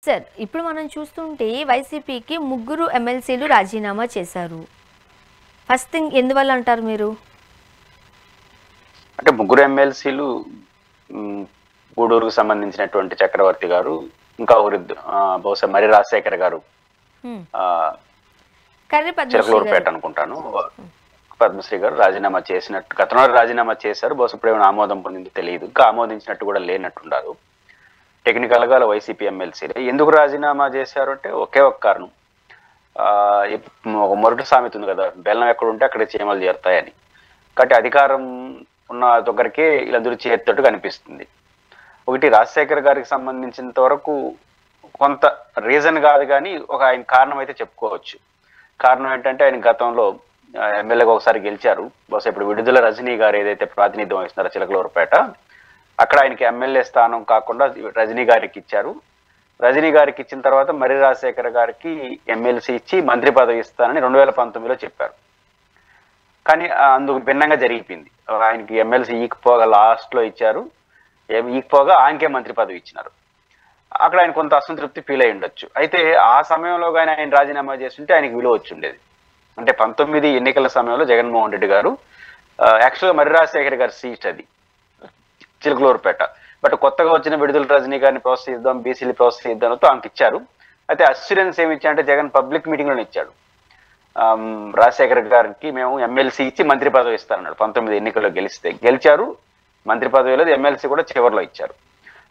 Sir ఇప్పుడు మనం చూస్తుంటే వైసీపీకి ముగ్గురు ఎమ్మెల్సీలు రాజీనామా చేశారు. ఫస్ట్ థింగ్ ఎందువల్ల అంటారు మీరు? అంటే ముగ్గురు ఎమ్మెల్సీలు గూడూరుకు సంబంధించినటువంటి చక్రవర్తి గారు, ఇంకా బహుశా మరి రాజశేఖర్ గారు చిలకలూరుపేట అనుకుంటాను, పద్మశ్రీ గారు రాజీనామా చేసినట్టు గతంలో రాజీనామా చేశారు. బహుశా ఇప్పుడు ఏమైనా ఆమోదం పొందిందో తెలియదు, ఇంకా ఆమోదించినట్టు కూడా లేనట్టున్నారు. టెక్నికల్ గా వైసీపీ ఎమ్మెల్సీలు ఎందుకు రాజీనామా చేశారు అంటే ఒకే ఒక కారణం. ఒక మొరటి సామెత ఉంది కదా, బెల్లం ఎక్కడ ఉంటే అక్కడ చీమలు చేరుతాయని. కాబట్టి అధికారం ఉన్న దగ్గరికే వీళ్ళందరూ చేరుతట్టు కనిపిస్తుంది. ఒకటి రాజశేఖర్ గారికి సంబంధించినంత వరకు కొంత రీజన్ కాదు కానీ ఒక ఆయన కారణం అయితే చెప్పుకోవచ్చు. కారణం ఏంటంటే ఆయన గతంలో ఎమ్మెల్యేగా ఒకసారి గెలిచారు. బహుశా ఇప్పుడు విడుదల రజనీ గారు ఏదైతే ప్రాతినిధ్యం వహిస్తున్నారో చిలకలూరుపేట, అక్కడ ఆయనకి ఎమ్మెల్యే స్థానం కాకుండా రజనీ గారికి ఇచ్చారు. రజనీ గారికి ఇచ్చిన తర్వాత మరి రాజశేఖర్ గారికి ఎమ్మెల్సీ ఇచ్చి మంత్రి పదవి ఇస్తానని 2019లో చెప్పారు. కానీ అందుకు భిన్నంగా జరిగిపోయింది. ఆయనకి ఎమ్మెల్సీ ఈకపోగా లాస్ట్లో ఇచ్చారు, ఈకపోగా ఆయనకే మంత్రి పదవి ఇచ్చినారు. అక్కడ ఆయన కొంత అసంతృప్తి ఫీల్ అయి ఉండొచ్చు. అయితే ఆ సమయంలో కానీ ఆయన రాజీనామా చేస్తుంటే ఆయనకి విలువ వచ్చి ఉండేది. అంటే 19 ఎన్నికల సమయంలో జగన్మోహన్ రెడ్డి గారు యాక్చువల్గా మరి రాజశేఖర్ గారి సీట్ అది చిలకలూరుపేట. బట్ కొత్తగా వచ్చిన విడుదల రజనీ గారిని ప్రోత్సహిద్దాం, బీసీలు ప్రోత్సహిద్దాంతో ఆమెకి ఇచ్చారు. అయితే అస్యూరెన్స్ ఏమి ఇచ్చారంటే జగన్ పబ్లిక్ మీటింగ్లోనే ఇచ్చాడు, రాజశేఖర్ గారికి మేము ఎమ్మెల్సీ ఇచ్చి మంత్రి పదవి ఇస్తారన్నాడు. 19 ఎన్నికల్లో గెలిచారు, మంత్రి పదవి లేదు, ఎమ్మెల్సీ కూడా చివరిలో ఇచ్చారు.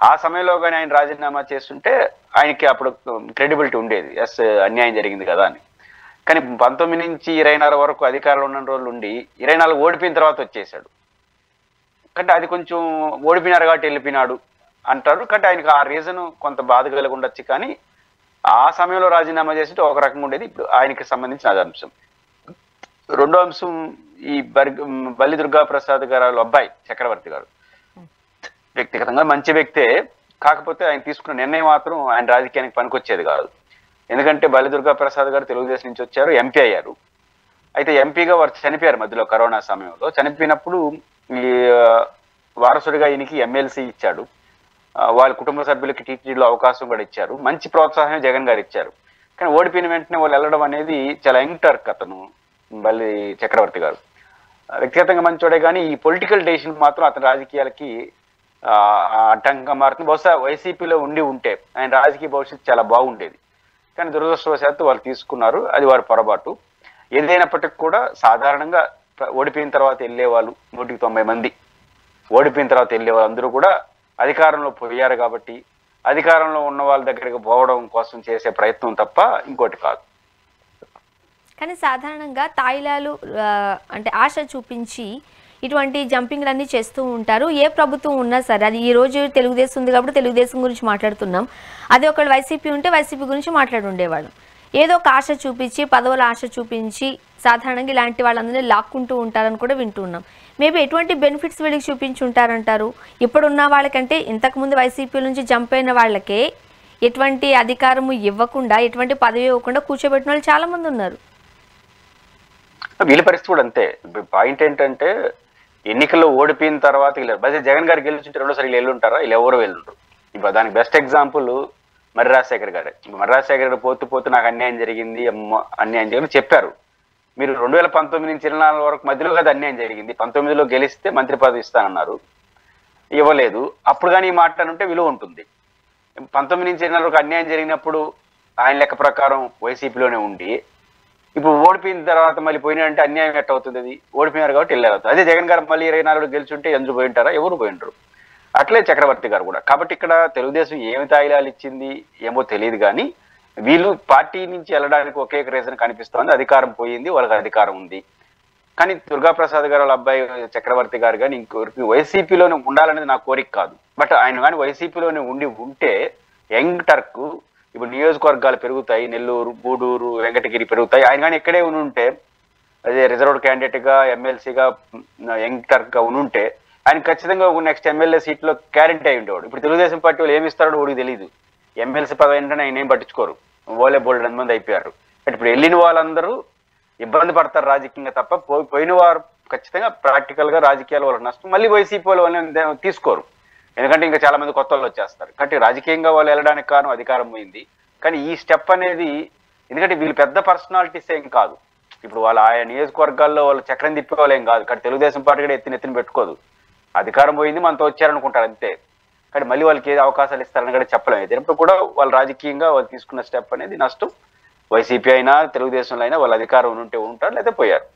ఆ సమయంలో కానీ ఆయన రాజీనామా చేస్తుంటే ఆయనకి అప్పుడు క్రెడిబిలిటీ ఉండేది, ఎస్ అన్యాయం జరిగింది కదా అని. కానీ 19 నుంచి 24 వరకు అధికారంలో ఉన్న రోజులు ఉండి 24 ఓడిపోయిన తర్వాత వచ్చేసాడు. అంటే అది కొంచెం ఓడిపోయినారు కాబట్టి వెళ్ళిపోయినాడు అంటారు. కాబట్టి ఆయనకు ఆ రీజన్ కొంత బాధ కలిగి ఉండొచ్చు. కానీ ఆ సమయంలో రాజీనామా చేస్తుంటే ఒక రకంగా ఉండేది. ఇప్పుడు ఆయనకి సంబంధించిన అది అంశం. రెండో అంశం ఈ బల్లి దుర్గా ప్రసాద్ గారు అబ్బాయి చక్రవర్తి గారు వ్యక్తిగతంగా మంచి వ్యక్తే, కాకపోతే ఆయన తీసుకున్న నిర్ణయం మాత్రం ఆయన రాజకీయానికి పనికొచ్చేది కాదు. ఎందుకంటే బల్లి దుర్గా ప్రసాద్ గారు తెలుగుదేశం నుంచి వచ్చారు, ఎంపీ అయ్యారు. అయితే ఎంపీగా వారు చనిపోయారు మధ్యలో కరోనా సమయంలో. చనిపోయినప్పుడు ఈ వారసుడిగా ఈయనకి ఎమ్మెల్సీ ఇచ్చాడు, వాళ్ళ కుటుంబ సభ్యులకి టీటీడీలో అవకాశం కూడా ఇచ్చారు, మంచి ప్రోత్సాహం జగన్ గారు ఇచ్చారు. కానీ ఓడిపోయిన వెంటనే వాళ్ళు వెళ్ళడం అనేది చాలా యంగ్ టర్క్. అతను బల్లి చక్రవర్తి గారు వ్యక్తిగతంగా మంచోడే, కానీ ఈ పొలిటికల్ డెసిషన్ మాత్రం అతని రాజకీయాలకి అడ్డంగా మారుతుంది. బహుశా వైసీపీలో ఉంటే ఆయన రాజకీయ భవిష్యత్తు చాలా బాగుండేది. కానీ దురదృష్టవశాత్తు వాళ్ళు తీసుకున్నారు, అది వారి పొరపాటు. ఏదైనప్పటికీ కూడా సాధారణంగా ఓడిపోయిన తర్వాత వెళ్ళే వాళ్ళు 190 మంది ఓడిపోయిన తర్వాత వెళ్ళే వాళ్ళు అందరూ కూడా అధికారంలో పోయారు కాబట్టి అధికారంలో ఉన్న వాళ్ళ దగ్గరికి పోవడం కోసం చేసే ప్రయత్నం తప్ప ఇంకోటి కాదు. కానీ సాధారణంగా తాయిలాలు అంటే ఆశ చూపించి ఇటువంటి జంపింగ్లన్నీ చేస్తూ ఉంటారు. ఏ ప్రభుత్వం ఉన్నా సరే, అది ఈ రోజు తెలుగుదేశం ఉంది కాబట్టి తెలుగుదేశం గురించి మాట్లాడుతున్నాం, అదే ఒకళ్ళు వైసీపీ ఉంటే వైసీపీ గురించి మాట్లాడి ఉండేవాళ్ళు. ఏదో ఒక ఆశ చూపించి, పదవుల ఆశ చూపించి సాధారణంగా ఇలాంటి వాళ్ళందరినీ లాక్కుంటూ ఉంటారని కూడా వింటున్నాం. మేబీ ఎటువంటి బెనిఫిట్స్ వీళ్ళకి చూపించి ఉంటారంటారు? ఇప్పుడున్న వాళ్ళకంటే ఇంతకుముందు వైసీపీ నుంచి జంప్ అయిన వాళ్ళకే ఎటువంటి అధికారము ఇవ్వకుండా, ఎటువంటి పదవి ఇవ్వకుండా కూర్చోబెట్టిన వాళ్ళు చాలా మంది ఉన్నారు. వీళ్ళ పరిస్థితి కూడా అంతే. పాయింట్ ఏంటంటే ఎన్నికల్లో ఓడిపోయిన తర్వాత వీళ్ళు జగన్ గారు గెలిచింటే రెండోసారి వీళ్ళు వెళ్ళుంటారా? వీళ్ళు ఎవరు వెళ్ళుంటారు. ఇప్పుడు దానికి బెస్ట్ ఎగ్జాంపుల్ మరి రాజశేఖర్ గారే. మరి రాజశేఖర్ గారు పోతూ నాకు అన్యాయం జరిగింది, అన్యాయం జరిగింది చెప్పారు. మీరు 2019 నుంచి 24 వరకు మధ్యలో కదా అన్యాయం జరిగింది. 19లో గెలిస్తే మంత్రి పదవి ఇస్తానన్నారు, ఇవ్వలేదు. అప్పుడు కానీ ఈ మాట్లాడుంటే విలువ ఉంటుంది. 19 నుంచి 24 వరకు అన్యాయం జరిగినప్పుడు ఆయన లెక్క ప్రకారం వైసీపీలోనే ఉండి ఇప్పుడు ఓడిపోయిన తర్వాత మళ్ళీ పోయినారంటే అన్యాయం ఎట్ట అవుతుంది? అది ఓడిపోయినారు కాబట్టి వెళ్ళారు. అదే జగన్ గారు మళ్ళీ 24 గెలిచుంటే ఎందుకు పోయింటారా? ఎవరు పోయింటారు. అట్లే చక్రవర్తి గారు కూడా. కాబట్టి ఇక్కడ తెలుగుదేశం ఏమి తాయిలాలు ఇచ్చింది ఏమో తెలియదు, కానీ వీళ్ళు పార్టీ నుంచి వెళ్ళడానికి ఒకే రీజన్ కనిపిస్తోంది, అధికారం పోయింది, వాళ్ళకి అధికారం ఉంది. కానీ దుర్గాప్రసాద్ గారు వాళ్ళ అబ్బాయి చక్రవర్తి గారు కానీ ఇంకొకరికి వైసీపీలోనే ఉండాలనేది నా కోరిక కాదు. బట్ ఆయన కానీ వైసీపీలోనే ఉంటే యంగ్ టర్క్ ఇప్పుడు నియోజకవర్గాలు పెరుగుతాయి, నెల్లూరు, గూడూరు, వెంకటగిరి పెరుగుతాయి. ఆయన కానీ ఇక్కడే ఉంటే, అదే రిజర్వ్డ్ క్యాండిడేట్గా ఎమ్మెల్సీగా యంగ్ టర్క్గా ఉంటే ఆయన ఖచ్చితంగా నెక్స్ట్ ఎమ్మెల్యే సీట్లో గ్యారెంటీ అయి ఉండేవాడు. ఇప్పుడు తెలుగుదేశం పార్టీ వాళ్ళు ఏమి ఇస్తారో వాడికి తెలియదు. ఎమ్మెల్సీ పదవి ఏంటంటే ఆయన ఏం పట్టించుకోరు, ఓలే బోల్డ్ మంది అయిపోయారు. ఇప్పుడు వెళ్ళిన వాళ్ళందరూ ఇబ్బంది పడతారు రాజకీయంగా తప్ప పోయిన వారు ఖచ్చితంగా ప్రాక్టికల్గా రాజకీయాల వాళ్ళకి నష్టం. మళ్ళీ వైసీపీ వాళ్ళని తీసుకోరు. ఎందుకంటే ఇంకా చాలా మంది కొత్త వాళ్ళు వచ్చేస్తారు. కాబట్టి రాజకీయంగా వాళ్ళు వెళ్ళడానికి కారణం అధికారం పోయింది. కానీ ఈ స్టెప్ అనేది, ఎందుకంటే వీళ్ళు పెద్ద పర్సనాలిటీస్ ఏం కాదు, ఇప్పుడు వాళ్ళ ఆయా నియోజకవర్గాల్లో వాళ్ళు చక్రం తిప్పే వాళ్ళు ఏం కాదు. కానీ తెలుగుదేశం పార్టీ కూడా ఎత్తిన పెట్టుకోదు. అధికారం పోయింది, మనతో వచ్చారనుకుంటారు అంతే. కానీ మళ్ళీ వాళ్ళకి ఏది అవకాశాలు ఇస్తారని కూడా చెప్పలేము. అయినప్పుడు కూడా వాళ్ళు రాజకీయంగా వాళ్ళు తీసుకున్న స్టెప్ అనేది నష్టం. వైసీపీ అయినా తెలుగుదేశంలో అయినా వాళ్ళ అధికారం ఉంటే ఉంటారు, లేదా పోయారు.